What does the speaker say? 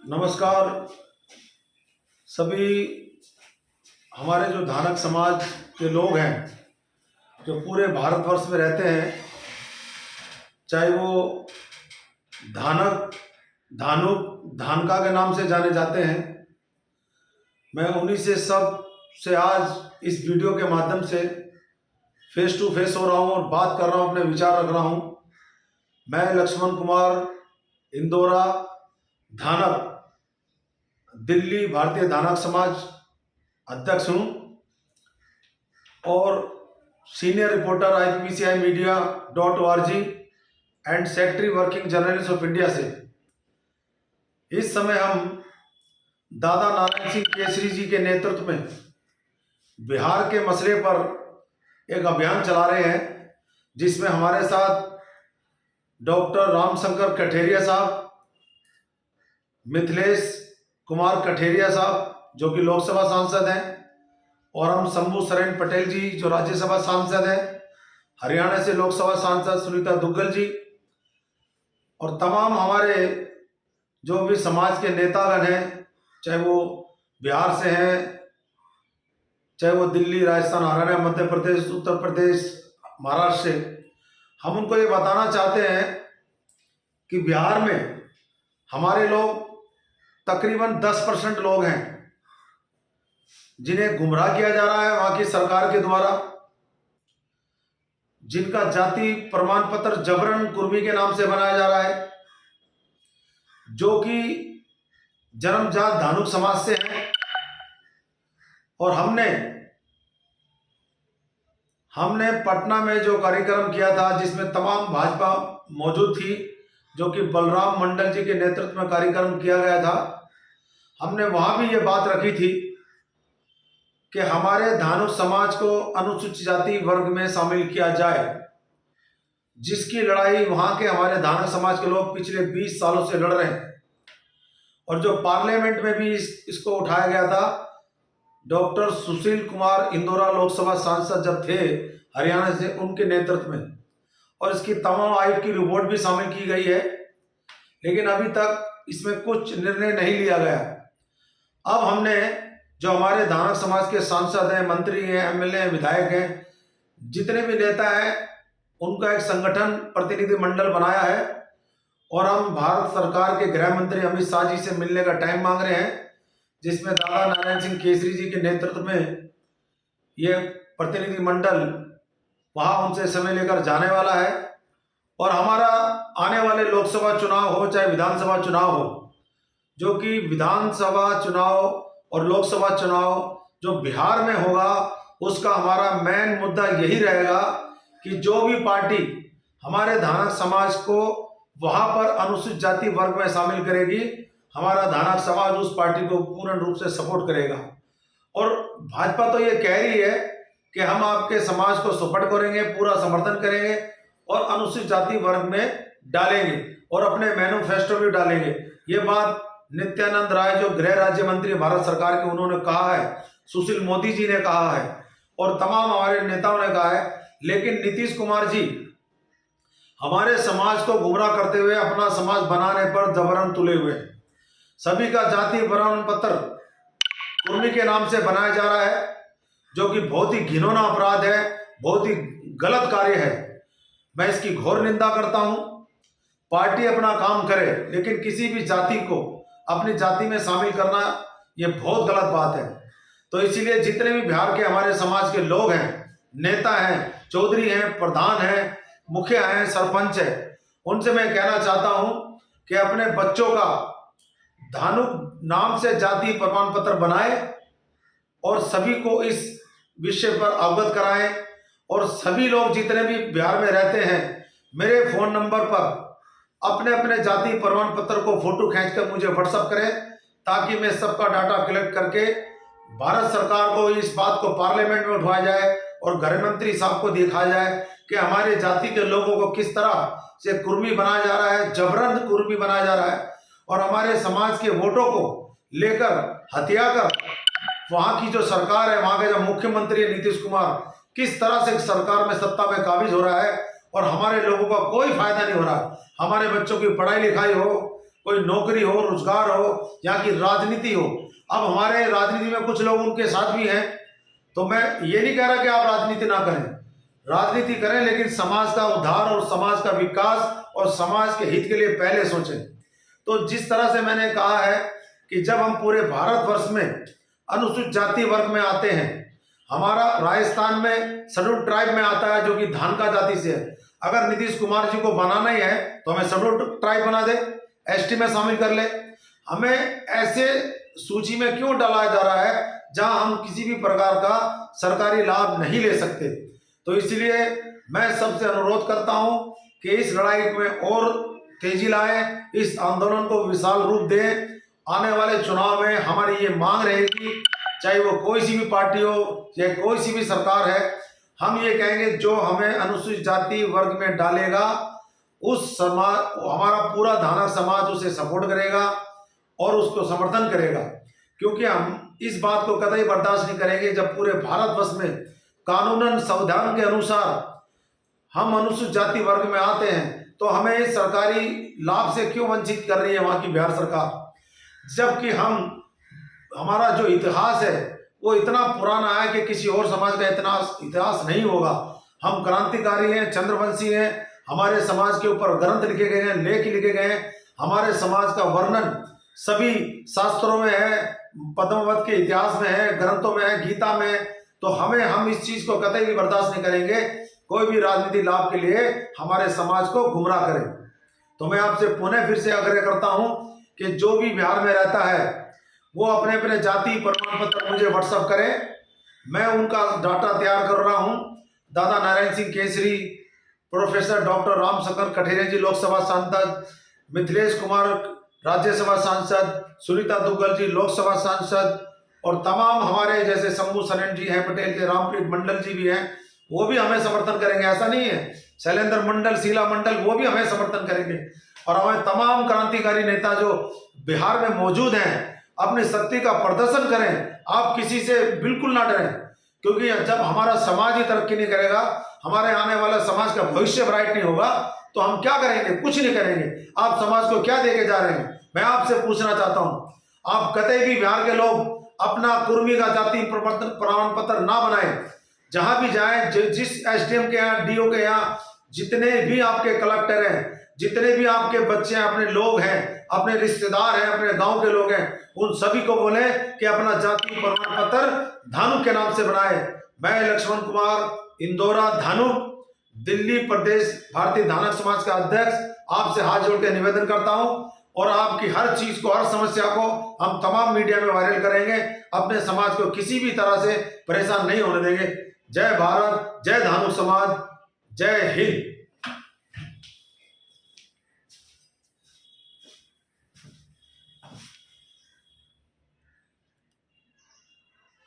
नमस्कार सभी हमारे जो धानक समाज के लोग हैं जो पूरे भारतवर्ष में रहते हैं, चाहे वो धानक, धानुक, धानका के नाम से जाने जाते हैं। मैं उन्हीं से सब से आज इस वीडियो के माध्यम से फेस टू फेस हो रहा हूँ और बात कर रहा हूँ, अपने विचार रख रहा हूँ। मैं लक्ष्मण कुमार इंदौरा धानक दिल्ली भारतीय धानक समाज अध्यक्ष हूँ और senior reporter IPCI media.org and secretary working journalist of India से। इस समय हम दादा नारायण सिंह केसरी जी के नेतृत्व में बिहार के मसले पर एक अभियान चला रहे हैं, जिसमें हमारे साथ डॉक्टर रामशंकर कठेरिया साहब, मिथिलेश कुमार कठेरिया साहब जो कि लोकसभा सांसद हैं, और हम शंभू सरेन पटेल जी जो राज्यसभा सांसद हैं, हरियाणा से लोकसभा सांसद सुनीता दुग्गल जी, और तमाम हमारे जो भी समाज के नेतागण हैं, चाहे वो बिहार से हैं, चाहे वो दिल्ली, राजस्थान, हरियाणा, मध्य प्रदेश, उत्तर प्रदेश, महाराष्ट्र से। हम उनको ये बताना चाहते हैं कि बिहार में हमारे लोग तकरीबन 10% लोग हैं जिन्हें गुमराह किया जा रहा है वहां की सरकार के द्वारा, जिनका जाति प्रमाण पत्र जबरन कुर्मी के नाम से बनाया जा रहा है, जो कि जन्मजात धानुक समाज से हैं। और हमने पटना में जो कार्यक्रम किया था जिसमें तमाम भाजपा मौजूद थी, जो कि बलराम मंडल जी के नेतृत्व में कार्यक्रम किया गया था, हमने वहां भी ये बात रखी थी कि हमारे धानुक समाज को अनुसूचित जाति वर्ग में शामिल किया जाए, जिसकी लड़ाई वहां के हमारे धानुक समाज के लोग पिछले 20 सालों से लड़ रहे हैं। और जो पार्लियामेंट में भी इसको उठाया गया था, डॉक्टर सुशील कुमार इंदौरा लोकसभा सांसद जब थे हरियाणा से, उनके नेतृत्व में, और इसकी तमाम आयोग की रिपोर्ट भी शामिल की गई है, लेकिन अभी तक इसमें कुछ निर्णय नहीं लिया गया। अब हमने जो हमारे धानक समाज के सांसद हैं, मंत्री हैं, MLA हैं, विधायक हैं, जितने भी नेता हैं, उनका एक संगठन प्रतिनिधि मंडल बनाया है और हम भारत सरकार के गृह मंत्री अमित शाह जी से मिलने का टाइम मांग रहे हैं, जिसमें दादा नारायण सिंह केसरी जी के नेतृत्व में ये प्रतिनिधि मंडल वहां उनसे समय लेकर जाने वाला है। और हमारा आने वाले लोकसभा चुनाव हो चाहे विधानसभा चुनाव हो, जो कि विधानसभा चुनाव और लोकसभा चुनाव जो बिहार में होगा, उसका हमारा मेन मुद्दा यही रहेगा कि जो भी पार्टी हमारे धानक समाज को वहां पर अनुसूचित जाति वर्ग में शामिल करेगी, हमारा धानक समाज उस पार्टी को पूर्ण रूप से सपोर्ट करेगा। और भाजपा तो ये कह रही है कि हम आपके समाज को सपोर्ट करेंगे, पूरा समर्थन करेंगे और अनुसूचित जाति वर्ग में डालेंगे और अपने मैनिफेस्टो भी डालेंगे। ये बात नित्यानंद राय जो गृह राज्य मंत्री भारत सरकार के, उन्होंने कहा है, सुशील मोदी जी ने कहा है और तमाम हमारे नेताओं ने कहा है। लेकिन नीतीश कुमार जी हमारे समाज को गुमराह करते हुए अपना समाज बनाने पर जबरन तुले हुए हैं। सभी का जाति प्रमाण पत्र कुर्मी के नाम से बनाया जा रहा है, जो कि बहुत ही घिनौना अपराध है, बहुत ही गलत कार्य है। मैं इसकी घोर निंदा करता हूं। पार्टी अपना काम करे, लेकिन किसी भी जाति को अपनी जाति में शामिल करना ये बहुत गलत बात है। तो इसीलिए जितने भी बिहार के हमारे समाज के लोग हैं, नेता हैं, चौधरी हैं, प्रधान हैं, मुखिया हैं, सरपंच हैं, उनसे मैं कहना चाहता हूं कि अपने बच्चों का धानुक नाम से जाति प्रमाण पत्र बनाए और सभी को इस विषय पर अवगत कराएं। और सभी लोग जितने भी बिहार में रहते हैं, मेरे फोन नंबर पर अपने अपने जाति प्रमाण पत्र को फोटो खींचकर मुझे व्हाट्सएप करें, ताकि मैं सबका डाटा कलेक्ट करके भारत सरकार को इस बात को पार्लियामेंट में उठाया जाए और गृह मंत्री साहब को दिखाया जाए कि हमारे जाति के लोगों को किस तरह से कुर्मी बनाया जा रहा है, जबरन कुर्मी बनाया जा रहा है, और हमारे समाज के वोटों को लेकर हथिया कर वहां की जो सरकार है, वहां के जो मुख्यमंत्री है नीतीश कुमार, किस तरह से सरकार में सत्ता में काबिज हो रहा है और हमारे लोगों का कोई फायदा नहीं हो रहा। हमारे बच्चों की पढ़ाई लिखाई हो, कोई नौकरी हो, रोजगार हो, यहाँ की राजनीति हो। अब हमारे राजनीति में कुछ लोग उनके साथ भी हैं, तो मैं ये नहीं कह रहा कि आप राजनीति ना करें, राजनीति करें, लेकिन समाज का उद्धार और समाज का विकास और समाज के हित के लिए पहले सोचें। तो जिस तरह से मैंने कहा है कि जब हम पूरे भारतवर्ष में अनुसूचित जाति वर्ग में आते हैं, हमारा राजस्थान में शेड्यूल ट्राइब में आता है जो कि धानका जाति से है। अगर नीतीश कुमार जी को बनाना ही है तो हमें शेड्यूल ट्राइब बना दे, एसटी में शामिल कर ले। हमें ऐसे सूची में क्यों डाला जा रहा है जहां हम किसी भी प्रकार का सरकारी लाभ नहीं ले सकते। तो इसलिए मैं सबसे अनुरोध करता हूं कि इस लड़ाई में और तेजी लाएं, इस आंदोलन को विशाल रूप दें। आने वाले चुनाव में हमारी ये मांग रहेगी, चाहे वो कोई सी भी पार्टी हो, चाहे कोई सी भी सरकार है, हम ये कहेंगे जो हमें अनुसूचित जाति वर्ग में डालेगा उस समाज, हमारा पूरा धानक समाज उसे सपोर्ट करेगा और उसको समर्थन करेगा। क्योंकि हम इस बात को कतई बर्दाश्त नहीं करेंगे जब पूरे भारतवर्ष में कानूनन संविधान के अनुसार हम अनुसूचित जाति वर्ग में आते हैं तो हमें सरकारी लाभ से क्यों वंचित कर रही है वहां की बिहार सरकार। जबकि हमारा जो इतिहास है वो इतना पुराना है कि किसी और समाज का इतना इतिहास नहीं होगा। हम क्रांतिकारी हैं, चंद्रवंशी हैं, हमारे समाज के ऊपर ग्रंथ लिखे गए हैं, लेख लिखे गए हैं, हमारे समाज का वर्णन सभी शास्त्रों में है, पद्मवत के इतिहास में है, ग्रंथों में है, गीता में है। तो हम इस चीज को कतई भी बर्दाश्त नहीं करेंगे कोई भी राजनीतिक लाभ के लिए हमारे समाज को गुमराह करे। तो मैं आपसे पुनः फिर से आग्रह करता हूं कि जो भी बिहार में रहता है वो अपने अपने जाति प्रमाण पत्र मुझे व्हाट्सअप करें, मैं उनका डाटा तैयार कर रहा हूं। दादा नारायण सिंह केसरी, प्रोफेसर डॉक्टर रामशंकर कठेरिया जी लोकसभा सांसद, मिथिलेश कुमार राज्यसभा सांसद, सुनीता दुग्गल जी लोकसभा सांसद, और तमाम हमारे जैसे शंभू सरन जी हैं, पटेल के रामप्रीत मंडल जी भी हैं, वो भी हमें समर्थन करेंगे। ऐसा नहीं है, शैलेंद्र मंडल, शीला मंडल, वो भी हमें समर्थन करेंगे। और हमें तमाम क्रांतिकारी नेता जो बिहार में मौजूद हैं अपनी शक्ति का प्रदर्शन करें। आप किसी से बिल्कुल ना डरें, क्योंकि जब हमारा समाज ही तरक्की नहीं करेगा, हमारे आने वाला समाज का भविष्य ब्राइट नहीं होगा, तो हम क्या करेंगे? कुछ नहीं करेंगे। आप समाज को क्या देके जा रहे हैं? मैं आपसे पूछना चाहता हूं, आप कतई भी बिहार के लोग अपना कुर्मी का जाति प्रमाण पत्र ना बनाएं। जहां भी जाएं, जिस एसडीएम के यहाँ, डीओ के यहाँ, जितने भी आपके कलेक्टर हैं, जितने भी आपके बच्चे हैं, अपने लोग हैं, अपने रिश्तेदार हैं, अपने गांव के लोग हैं, उन सभी को बोले कि अपना जाति प्रमाण पत्र धानुक के नाम से बनाए। मैं लक्ष्मण कुमार, इंदौरा, धानुक, दिल्ली प्रदेश भारतीय धानक समाज का अध्यक्ष, आपसे हाथ जोड़ के निवेदन करता हूं। और आपकी हर चीज को, हर समस्या को हम तमाम मीडिया में वायरल करेंगे। अपने समाज को किसी भी तरह से परेशान नहीं होने देंगे। जय भारत, जय धानुक समाज, जय हिंद।